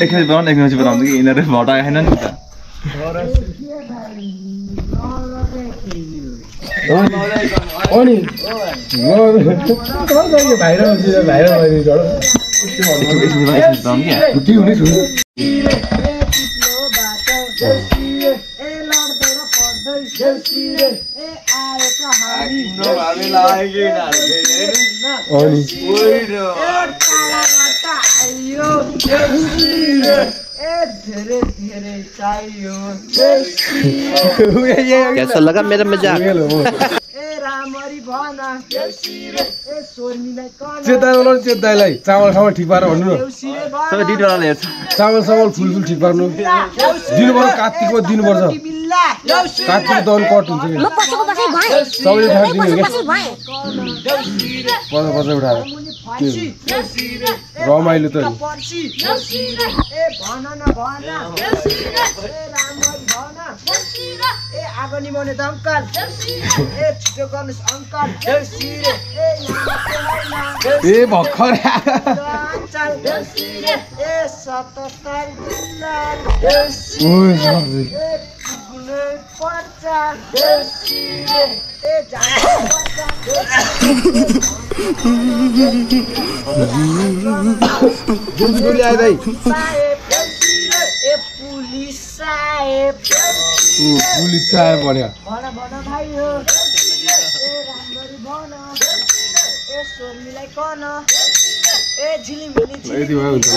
एक मिनट बताऊँ कि इन्हें भटा है ना नहीं कैसा लगा मेरा मजाक? चेताइलाई चामल सामल ठिक पारेर भन्नु न सबै डिटोराले हेर्छ चामल सामल फुल ठिक पार्नु दिनुपर्छ कार्तिकमा दिनुपर्छ कार्तिक दन कट हुन्छ सबैले थाहा दिनु के पछि उठाएर रमाइलो त ए भर्खर पुलिस साहेब भन्यो यति भयो हुन्छ